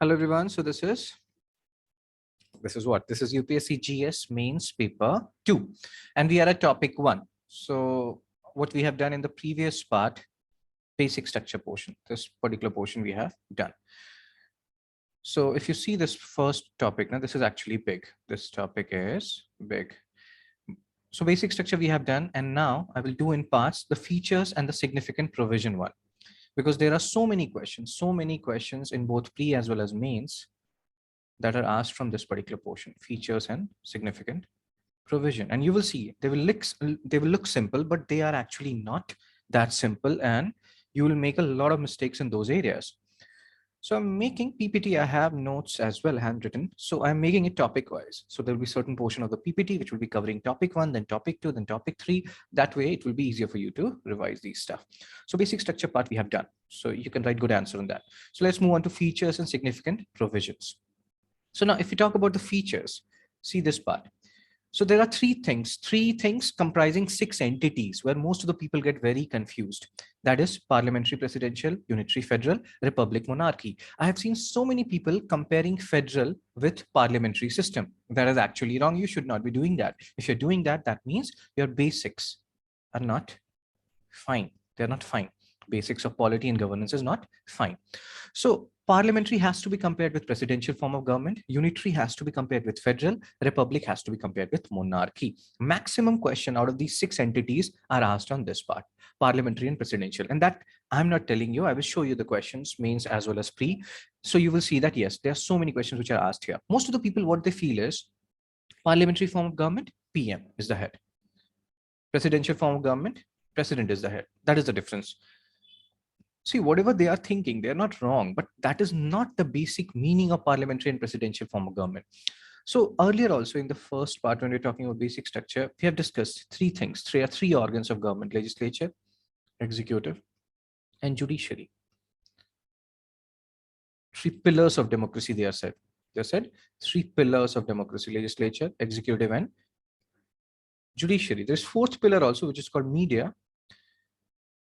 Hello everyone. So this is what? This is UPSC GS mains paper 2 and we are at topic 1. So what we have done in the previous part, basic structure portion, this particular portion we have done. So if you see this first topic, now this is actually big. This topic is big. So basic structure we have done, and now I will do in parts the features and the significant provision one, because there are so many questions in both pre as well as mains that are asked from this particular portion, features and significant provision. And you will see they will look simple, but they are actually not that simple, and you will make a lot of mistakes in those areas. So I'm making PPT. I have notes as well handwritten. So I'm making it topic wise. So there'll be certain portion of the PPT which will be covering topic 1, then topic 2, then topic 3. That way it will be easier for you to revise these stuff. So basic structure part we have done. So you can write good answer on that. So let's move on to features and significant provisions. So now if we talk about the features, see this part. So there are three things comprising 6 entities where most of the people get very confused. That is parliamentary, presidential, unitary, federal, republic, monarchy. I have seen so many people comparing federal with parliamentary system. That is actually wrong. You should not be doing that. If you're doing that, that means your basics are not fine. They're not fine. Basics of polity and governance is not fine. So parliamentary has to be compared with presidential form of government. Unitary has to be compared with federal. Republic has to be compared with monarchy. Maximum question out of these 6 entities are asked on this part, parliamentary and presidential. And that I'm not telling you. I will show you the questions, mains as well as pre. So you will see that, yes, there are so many questions which are asked here. Most of the people, what they feel is parliamentary form of government, PM is the head. Presidential form of government, president is the head. That is the difference. See, whatever they are thinking, they're not wrong, but that is not the basic meaning of parliamentary and presidential form of government. So earlier also in the first part, when we're talking about basic structure, we have discussed three things. Three organs of government: legislature, executive, and judiciary. 3 pillars of democracy, they are said. They said 3 pillars of democracy: legislature, executive, and judiciary. There's 4th pillar also, which is called media.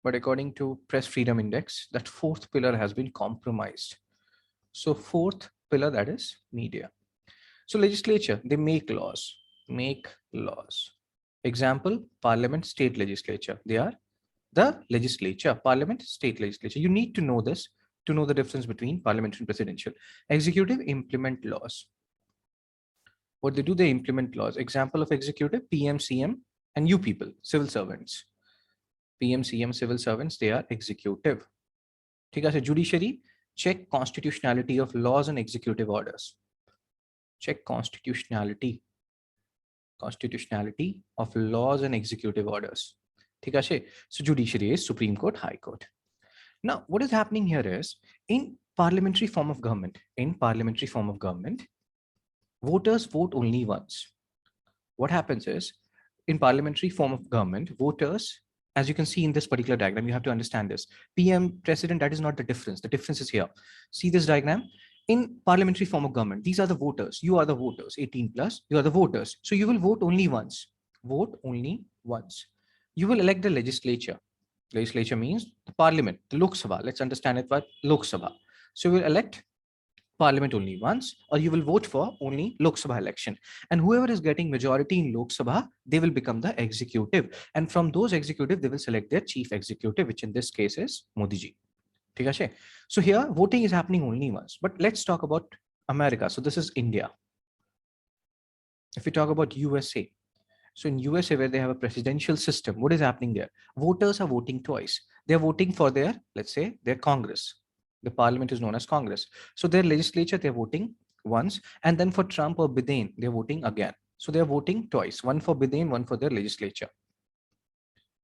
But according to Press Freedom Index, that 4th pillar has been compromised. So 4th pillar, that is media. So legislature, they make laws. Example, parliament, state legislature. They are the legislature, parliament, state legislature. You need to know this to know the difference between parliamentary and presidential. Executive, implement laws. What they do, they implement laws. Example of executive, PM, CM, and you people, civil servants. PM, CM, civil servants, they are executive. Judiciary, check constitutionality of laws and executive orders. Check constitutionality of laws and executive orders. So judiciary is Supreme Court, High Court. Now, what is happening here is in parliamentary form of government, voters vote only once. What happens is in parliamentary form of government, voters, as you can see in this particular diagram, you have to understand this. PM, president, that is not the difference. The difference is here. See this diagram? In parliamentary form of government, these are the voters. You are the voters, 18 plus, you are the voters. So you will vote only once. Vote only once. You will elect the legislature. Legislature means the parliament, the Lok Sabha. Let's understand it by Lok Sabha. So you will elect parliament only once, or you will vote for only Lok Sabha election. And whoever is getting majority in Lok Sabha, they will become the executive. And from those executive, they will select their chief executive, which in this case is Modi ji. So here voting is happening only once. But let's talk about America. So this is India. If we talk about USA, so in USA, where they have a presidential system, what is happening there? Voters are voting twice. They're voting for their, let's say, their Congress. The parliament is known as Congress. So their legislature, they're voting once. And then for Trump or Biden, they're voting again. So they're voting twice, one for Biden, one for their legislature.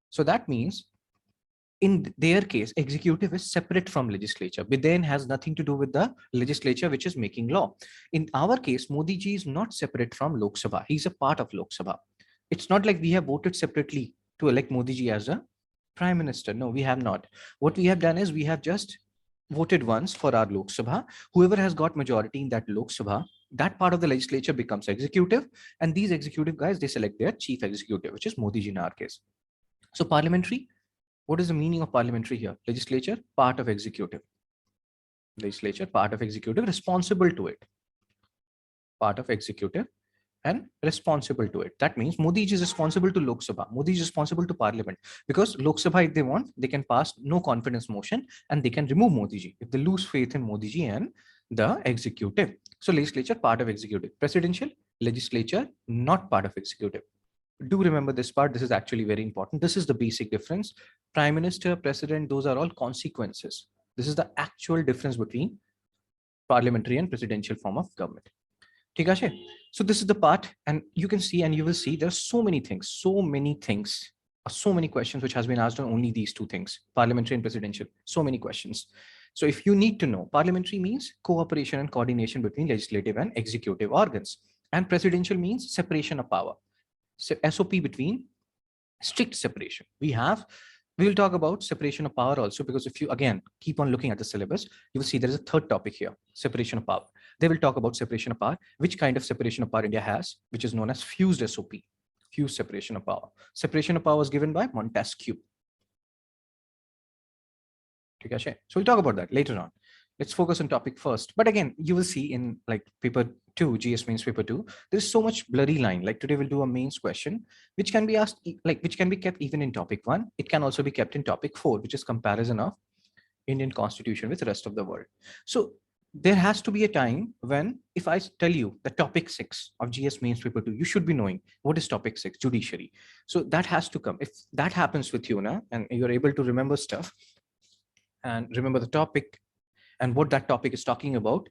So that means in their case, executive is separate from legislature. Biden has nothing to do with the legislature, which is making law. In our case, Modi ji is not separate from Lok Sabha. He's a part of Lok Sabha. It's not like we have voted separately to elect Modi ji as a prime minister. No, we have not. What we have done is we have just voted once for our Lok Sabha. Whoever has got majority in that Lok Sabha, that part of the legislature becomes executive. And these executive guys, they select their chief executive, which is Modi ji in our case. So parliamentary, what is the meaning of parliamentary here? Legislature, part of executive. Legislature, part of executive, responsible to it. Part of executive and responsible to it. That means Modi is responsible to Lok Sabha. Modi is responsible to Parliament, because Lok Sabha, if they want, they can pass no confidence motion and they can remove Modi ji if they lose faith in Modi ji and the executive. So legislature, part of executive. Presidential, legislature, not part of executive. Do remember this part. This is actually very important. This is the basic difference. Prime Minister, President, those are all consequences. This is the actual difference between parliamentary and presidential form of government. So this is the part, and you can see, and you will see there's so many things, so many questions which has been asked on only these two things, parliamentary and presidential, so many questions. So if you need to know, parliamentary means cooperation and coordination between legislative and executive organs, and presidential means separation of power. So SOP between strict separation. We will talk about separation of power also, because if you again keep on looking at the syllabus, you will see there is a third topic here, separation of power. They will talk about separation of power, which kind of separation of power India has, which is known as fused SOP, fused separation of power. Separation of power was given by Montesquieu. So we'll talk about that later on. Let's focus on topic first. But again, you will see in like paper 2, GS mains paper 2, there's so much blurry line. Like today we'll do a mains question, which can be asked, like which can be kept even in topic 1. It can also be kept in topic 4, which is comparison of Indian constitution with the rest of the world. So there has to be a time when, if I tell you the topic 6 of GS mains paper 2, you should be knowing what is topic 6, judiciary. So that has to come. If that happens with you now, and you're able to remember stuff and remember the topic and what that topic is talking about,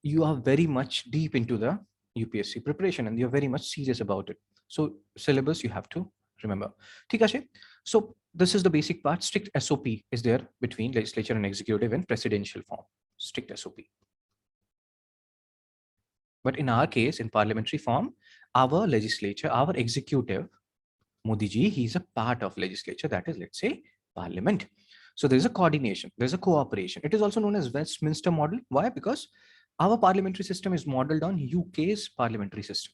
you are very much deep into the UPSC preparation and you're very much serious about it. So syllabus you have to remember. So this is the basic part. Strict SOP is there between legislature and executive and presidential form. Strict SOP. But in our case, in parliamentary form, our legislature, our executive, Modi ji, he's a part of legislature, that is, let's say, parliament. So there's a coordination, there's a cooperation. It is also known as Westminster model. Why? Because our parliamentary system is modeled on UK's parliamentary system.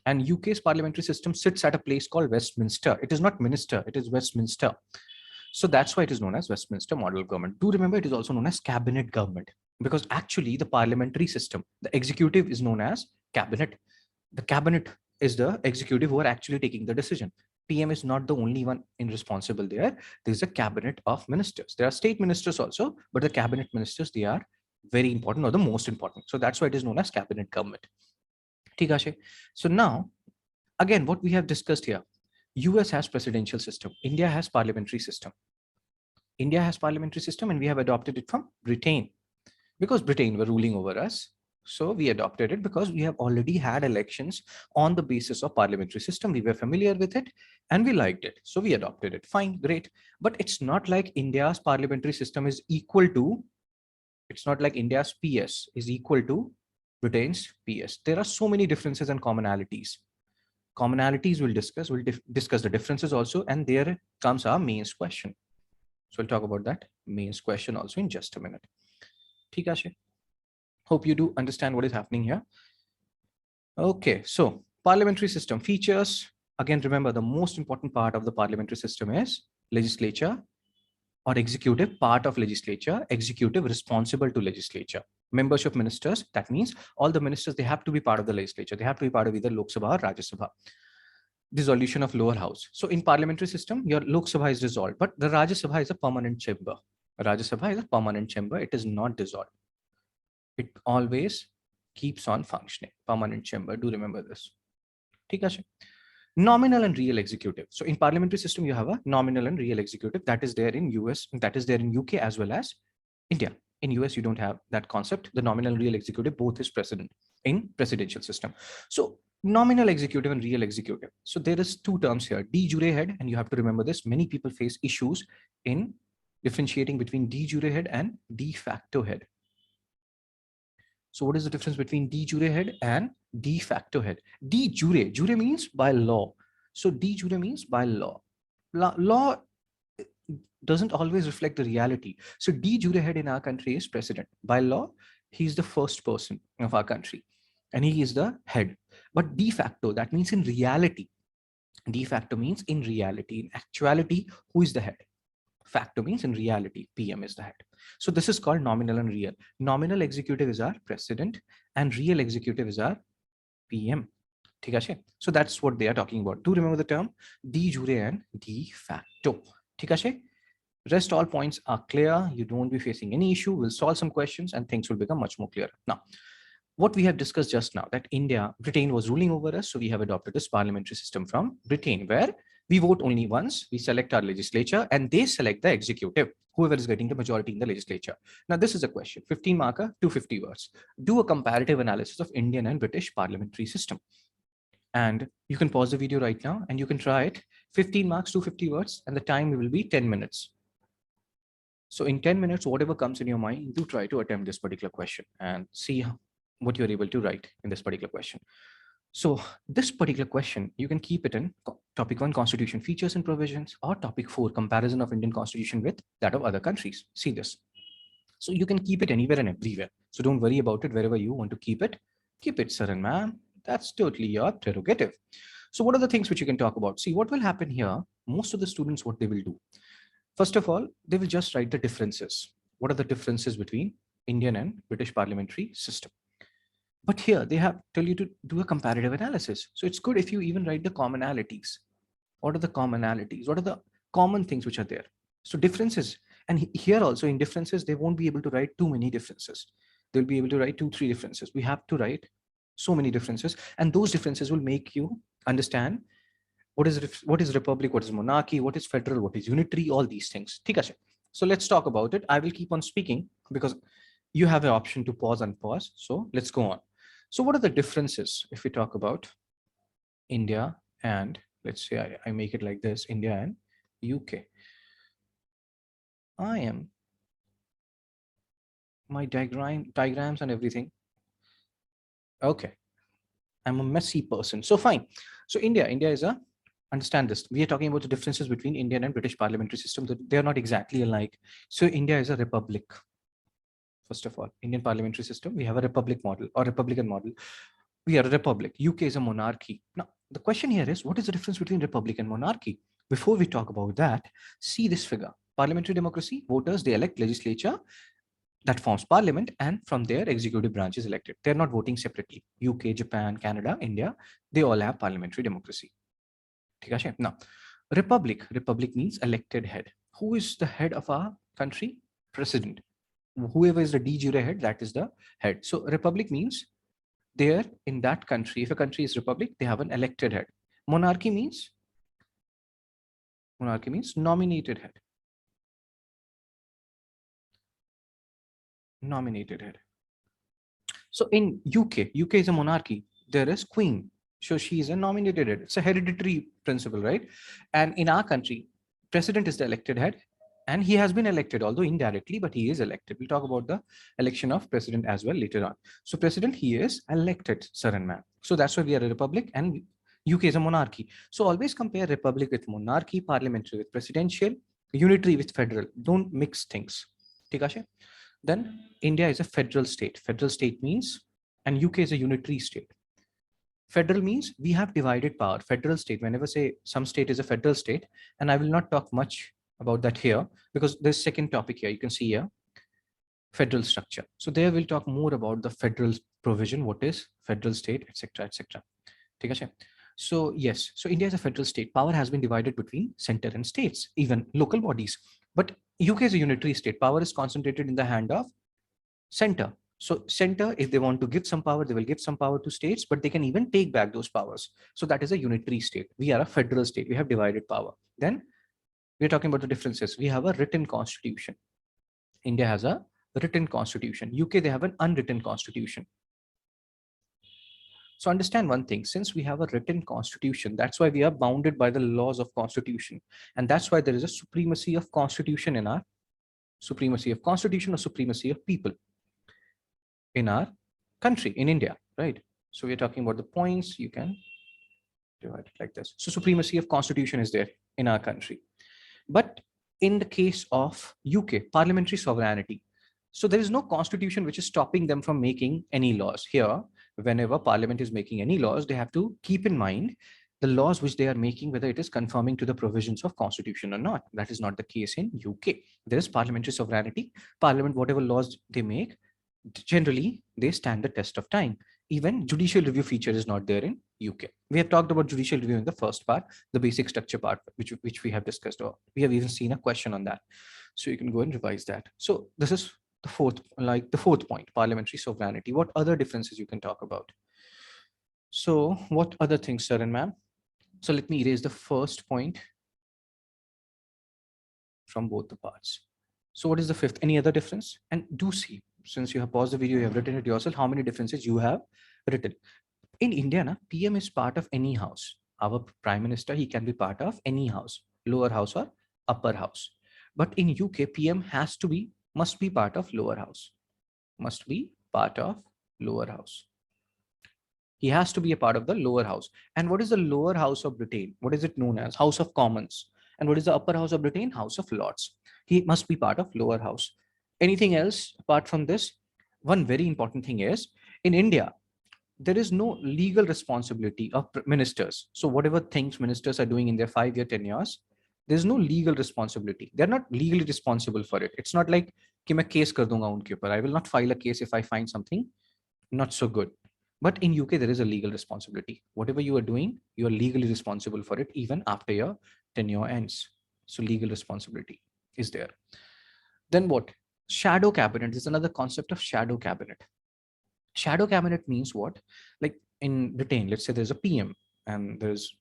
And UK's parliamentary system sits at a place called Westminster. It is not minister, it is Westminster. So that's why it is known as Westminster model government. Do remember, it is also known as cabinet government, because actually the parliamentary system, the executive is known as cabinet. The cabinet is the executive who are actually taking the decision. PM is not the only one responsible there. There's a cabinet of ministers. There are state ministers also, but the cabinet ministers, they are very important, or the most important. So that's why it is known as cabinet government. So now, again, what we have discussed here, US has presidential system. India has parliamentary system. India has parliamentary system, and we have adopted it from Britain, because Britain were ruling over us. So we adopted it because we have already had elections on the basis of parliamentary system. We were familiar with it and we liked it. So we adopted it. Fine, great. But it's not like India's parliamentary system is equal to, it's not like India's PS is equal to Britain's PS. There are so many differences and commonalities. Commonalities we'll discuss. We'll discuss the differences also. And there comes our mains question. So we'll talk about that mains question also in just a minute. Hope you do understand what is happening here. Okay, so parliamentary system features. Again, remember the most important part of the parliamentary system is legislature or executive, part of legislature, executive responsible to legislature. Membership ministers, that means all the ministers, they have to be part of the legislature. They have to be part of either Lok Sabha or Rajya Sabha. Dissolution of lower house. So in parliamentary system, your Lok Sabha is dissolved, but the Rajya Sabha is a permanent chamber. Rajya Sabha is a permanent chamber. It is not dissolved. It always keeps on functioning. Permanent chamber. Do remember this. Nominal and real executive. So in parliamentary system, you have a nominal and real executive. That is there in US, that is there in UK as well as India. In US, you don't have that concept. The nominal and real executive both is present in presidential system. So nominal executive and real executive. So there is two terms here, de jure head, and you have to remember this. Many people face issues in differentiating between de jure head and de facto head. So what is the difference between de jure head and de facto head? De jure, jure means by law. So de jure means by law. Law doesn't always reflect the reality. So de jure head in our country is president. By law, he's the first person of our country and he is the head. But de facto, that means in reality. De facto means in reality, in actuality, who is the head? Facto means in reality, PM is the head. So this is called nominal and real. Nominal executive is our president and real executive is our PM. So that's what they are talking about. Do remember the term de jure and de facto. Rest all points are clear. You don't be facing any issue. We'll solve some questions and things will become much more clear. Now, what we have discussed just now, that Britain was ruling over us. So we have adopted this parliamentary system from Britain, where we vote only once, we select our legislature, and they select the executive, whoever is getting the majority in the legislature. Now, this is a question, 15 marker, 250 words. Do a comparative analysis of Indian and British parliamentary system. And you can pause the video right now and you can try it. 15 marks, 250 words, and the time will be 10 minutes. So in 10 minutes, whatever comes in your mind, do try to attempt this particular question and see what you're able to write in this particular question. So this particular question, you can keep it in topic 1, constitution features and provisions, or topic 4, comparison of Indian constitution with that of other countries. See this. So you can keep it anywhere and everywhere. So don't worry about it. Wherever you want to keep it, sir and ma'am. That's totally your prerogative. So what are the things which you can talk about? See, what will happen here, most of the students, what they will do. First of all, they will just write the differences. What are the differences between Indian and British parliamentary system? But here they have tell you to do a comparative analysis. So it's good if you even write the commonalities. What are the commonalities? What are the common things which are there? So differences. And here also in differences, they won't be able to write too many differences. They'll be able to write 2, 3 differences. We have to write so many differences. And those differences will make you understand what is republic, what is monarchy, what is federal, what is unitary, all these things. So let's talk about it. I will keep on speaking because you have an option to pause and pause. So let's go on. So what are the differences if we talk about India and, let's say I make it like this, India and UK. I am my diagrams and everything. Okay. I'm a messy person. So fine. So India is a, understand this. We are talking about the differences between Indian and British parliamentary system. They are not exactly alike. So India is a republic. First of all, Indian parliamentary system, we have a republic model or republican model. We are a republic. UK is a monarchy. Now, the question here is, what is the difference between republic and monarchy? Before we talk about that, see this figure. Parliamentary democracy, voters, they elect legislature that forms parliament, and from there, executive branch is elected. They're not voting separately. UK, Japan, Canada, India, they all have parliamentary democracy. Now, republic means elected head. Who is the head of our country? President. Whoever is the de jure head, that is the head. So republic means there in that country, if a country is republic, they have an elected head. Monarchy means nominated head. Nominated head. So in UK is a monarchy. There is queen. So she is a nominated head. It's a hereditary principle, right? And in our country, president is the elected head. And he has been elected, although indirectly, but he is elected. We'll talk about the election of president as well later on. So president, he is elected, sir and ma'am. So that's why we are a republic and UK is a monarchy. So always compare republic with monarchy, parliamentary with presidential, unitary with federal. Don't mix things. Then India is a federal state. Federal state means, and UK is a unitary state. Federal means we have divided power. Federal state, whenever say some state is a federal state, and I will not talk much about that here because there's second topic here. You can see here, federal structure. So there we'll talk more about the federal provision, what is federal state, etc., etc. So yes, so India is a federal state. Power has been divided between center and states, even local bodies. But UK is a unitary state. Power is concentrated in the hand of center. So center, if they want to give some power, they will give some power to states, but they can even take back those powers. So that is a unitary state. We are a federal state. We have divided power. Then we're talking about the differences. We have a written constitution. India has a written constitution. UK, they have an unwritten constitution. So understand one thing, since we have a written constitution, that's why we are bounded by the laws of constitution. And that's why there is a supremacy of constitution in our supremacy of constitution or supremacy of people in our country, in India, right? So we're talking about the points, you can divide it like this. So supremacy of constitution is there in our country. But in the case of UK, parliamentary sovereignty, so there is no constitution which is stopping them from making any laws. Here, whenever parliament is making any laws, they have to keep in mind the laws which they are making, whether it is conforming to the provisions of constitution or not. That is not the case in UK. There is parliamentary sovereignty. Parliament, whatever laws they make, generally they stand the test of time. Even judicial review feature is not there in UK. We have talked about judicial review in the first part, the basic structure part, which we have discussed, or we have even seen a question on that. So you can go and revise that. So this is the fourth point, parliamentary sovereignty. What other differences you can talk about? So what other things, sir and ma'am? So let me erase the first point from both the parts. So what is the fifth? Any other difference? And do see, since you have paused the video, you have written it yourself, how many differences you have written. In India, PM is part of any house. Our prime minister, he can be part of any house, lower house or upper house. But in UK, PM must be part of lower house. Must be part of lower house. He has to be a part of the lower house. And what is the lower house of Britain? What is it known as? House of Commons. And what is the upper house of Britain? House of Lords. He must be part of lower house. Anything else apart from this? One very important thing is, in India, there is no legal responsibility of ministers. So whatever things ministers are doing in their 5-year tenures, there's no legal responsibility. They're not legally responsible for it. It's not like कि मैं case कर दूंगा उनके ऊपर. I will not file a case if I find something not so good. But in UK, there is a legal responsibility. Whatever you are doing, you are legally responsible for it even after your tenure ends. So legal responsibility is there. Then what? Shadow cabinet. There's another concept of shadow cabinet. Shadow cabinet means what? Like in Britain, let's say there's a PM and there's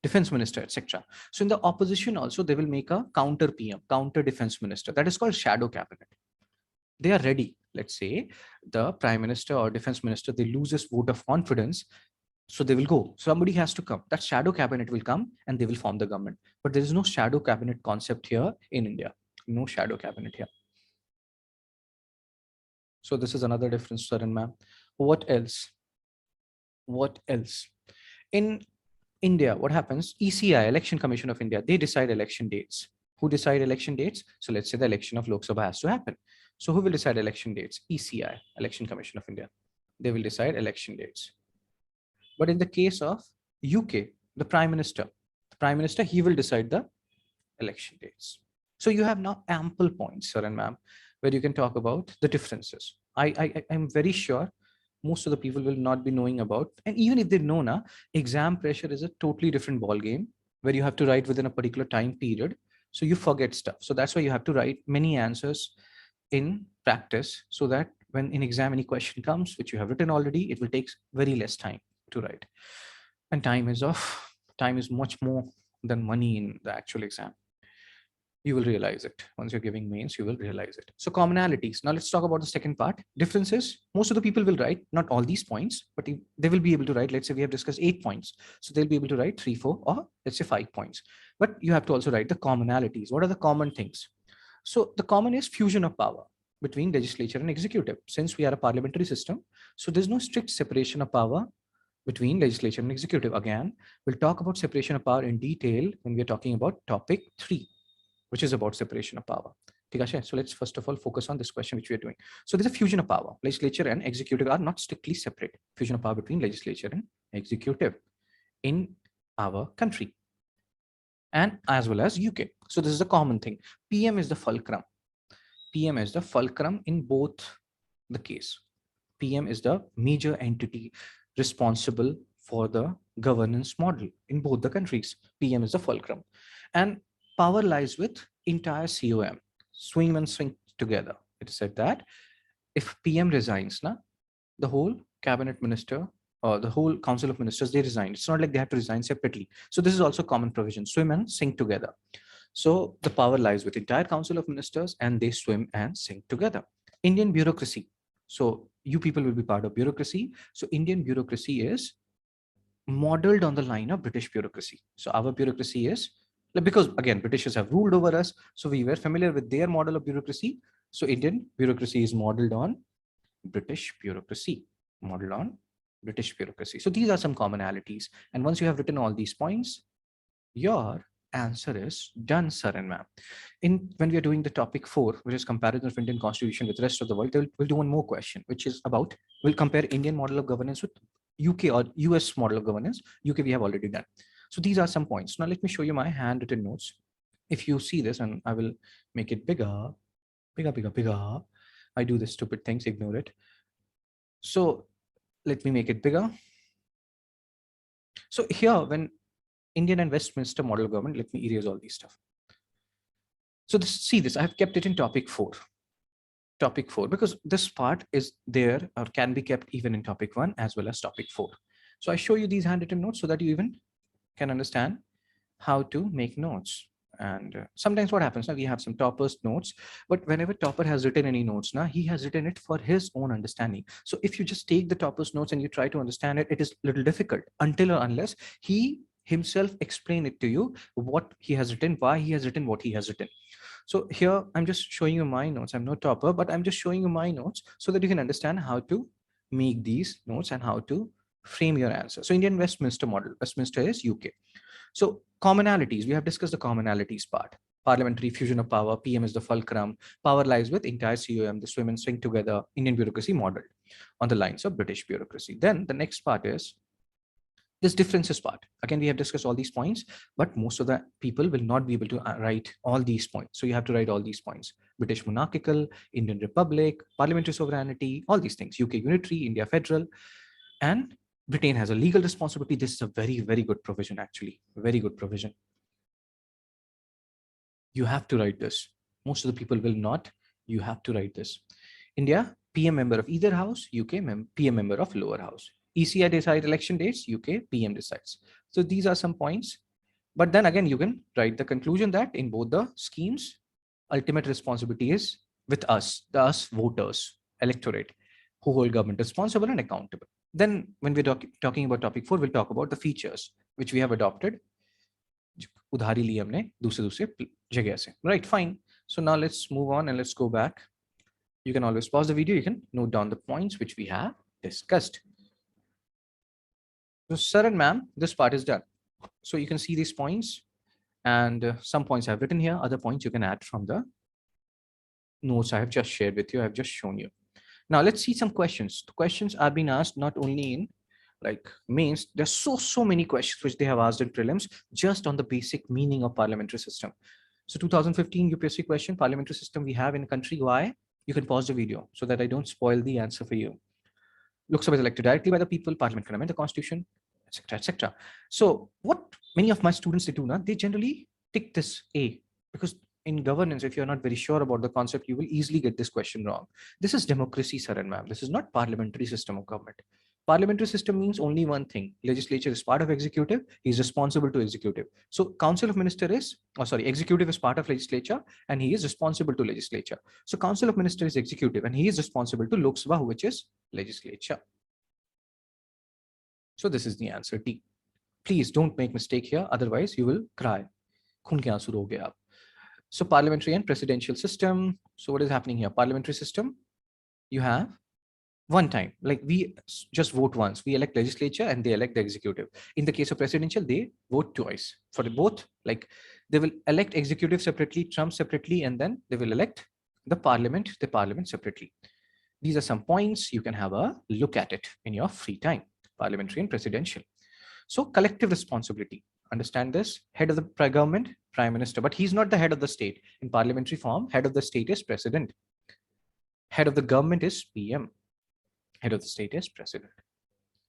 defense minister, etc. So in the opposition also, they will make a counter PM, counter defense minister. That is called shadow cabinet. They are ready. Let's say the prime minister or defense minister, they lose this vote of confidence. So they will go. Somebody has to come. That shadow cabinet will come and they will form the government. But there is no shadow cabinet concept here in India. No shadow cabinet here. So this is another difference, sir and ma'am. What else? What else? In India, what happens? ECI, Election Commission of India, they decide election dates. Who decide election dates? So let's say the election of Lok Sabha has to happen. So who will decide election dates? ECI, Election Commission of India. They will decide election dates. But in the case of UK, the Prime Minister, he will decide the election dates. So you have now ample points, sir and ma'am, where you can talk about the differences. I'm very sure most of the people will not be knowing about, and even if they know now, exam pressure is a totally different ball game where you have to write within a particular time period. So you forget stuff. So that's why you have to write many answers in practice so that when in exam any question comes, which you have written already, it will take very less time to write. And time is much more than money in the actual exam. You will realize it. Once you're giving mains, you will realize it. So commonalities. Now let's talk about the second part. Differences. Most of the people will write, not all these points, but they will be able to write, let's say we have discussed 8 points. So they'll be able to write 3, 4, or let's say 5 points. But you have to also write the commonalities. What are the common things? So the common is fusion of power between legislature and executive. Since we are a parliamentary system, so there's no strict separation of power between legislature and executive. Again, we'll talk about separation of power in detail when we're talking about topic 3. Which is about separation of power. So let's first of all focus on this question which we are doing. So there's a fusion of power. Legislature and executive are not strictly separate. Fusion of power between legislature and executive in our country and as well as UK. So this is a common thing. PM is the fulcrum. PM is the fulcrum in both the case. PM is the major entity responsible for the governance model in both the countries. PM is the fulcrum. And power lies with entire COM, swing and swing together. It is said that if PM resigns, the whole cabinet minister or the whole council of ministers, they resign. It's not like they have to resign separately. So this is also common provision, swim and sink together. So the power lies with entire council of ministers and they swim and sink together. Indian bureaucracy. So you people will be part of bureaucracy. So Indian bureaucracy is modeled on the line of British bureaucracy. So our bureaucracy is, because again, Britishers have ruled over us, so we were familiar with their model of bureaucracy. So Indian bureaucracy is modeled on British bureaucracy, So these are some commonalities. And once you have written all these points, your answer is done, sir and ma'am. When we are doing the topic 4, which is comparison of Indian constitution with the rest of the world, we'll do one more question, which is about, we'll compare Indian model of governance with UK or US model of governance. UK we have already done. So these are some points. Now let me show you my handwritten notes. If you see this, and I will make it bigger, bigger. I do the stupid things, ignore it. So let me make it bigger. So here, when Indian and Westminster model government, let me erase all these stuff. So see this, I have kept it in topic 4. Topic 4, because this part is there or can be kept even in topic 1 as well as topic 4. So I show you these handwritten notes so that you even can understand how to make notes. And sometimes what happens now, we have some toppers notes, but whenever topper has written any notes now, he has written it for his own understanding. So if you just take the topper's notes and you try to understand it, it is a little difficult until or unless he himself explain it to you, what he has written, why he has written what he has written. So here I'm just showing you my notes. I'm no topper, but I'm just showing you my notes so that you can understand how to make these notes and how to frame your answer. So Indian Westminster model, Westminster is UK. So commonalities, we have discussed the commonalities part. Parliamentary fusion of power, PM is the fulcrum, power lies with entire COM, the swim and swing together, Indian bureaucracy modeled on the lines of British bureaucracy. Then the next part is this differences part. Again, we have discussed all these points, but most of the people will not be able to write all these points. So you have to write all these points. British monarchical, Indian republic, parliamentary sovereignty, all these things, UK unitary, India federal, and Britain has a legal responsibility. This is a very, very good provision, actually. Very good provision. You have to write this. Most of the people will not. You have to write this. India, PM member of either house, UK, PM member of lower house. ECI decides election dates, UK, PM decides. So these are some points. But then again, you can write the conclusion that in both the schemes, ultimate responsibility is with us, the us voters, electorate, who hold government responsible and accountable. Then when we're talking about topic 4, we'll talk about the features which we have adopted. Udhari liye humne दूसरे जगह से. Right, fine. So now let's move on and let's go back. You can always pause the video. You can note down the points which we have discussed. So sir and ma'am, this part is done. So you can see these points, and some points I've written here. Other points you can add from the notes I have just shared with you. I've just shown you. Now let's see some questions. The questions are being asked not only in like mains, there's so many questions which they have asked in prelims just on the basic meaning of parliamentary system. So 2015 UPSC question, parliamentary system we have in a country. Why? You can pause the video so that I don't spoil the answer for you. Lok Sabha is elected directly by the people, parliament can amend the constitution, etc., etc. So what many of my students they do now, they generally tick this A, because in governance, if you're not very sure about the concept, you will easily get this question wrong. This is democracy, sir and ma'am. This is not parliamentary system of government. Parliamentary system means only one thing. Legislature is part of executive. He is responsible to executive. So council of minister is, executive is part of legislature and he is responsible to legislature. So council of minister is executive and he is responsible to Lok Sabha, which is legislature. So this is the answer D. Please don't make mistake here. Otherwise you will cry. Khun ke aansu roge aap. So parliamentary and presidential system. So what is happening here? Parliamentary system, you have one time, like we just vote once. We elect legislature and they elect the executive. In the case of presidential, they vote twice. For both, like they will elect executive separately, Trump separately, and then they will elect the parliament separately. These are some points. You can have a look at it in your free time. Parliamentary and presidential. So collective responsibility. Understand this. Head of the government, prime minister, but he's not the head of the state. In parliamentary form, head of the state is president. Head of the government is PM. Head of the state is president.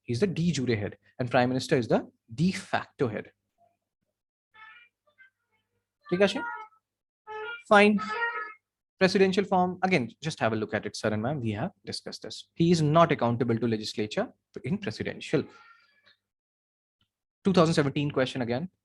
He's the de jure head, and prime minister is the de facto head. Fine. Presidential form, again, just have a look at it, sir and ma'am. We have discussed this. He is not accountable to legislature in presidential. 2017 question again.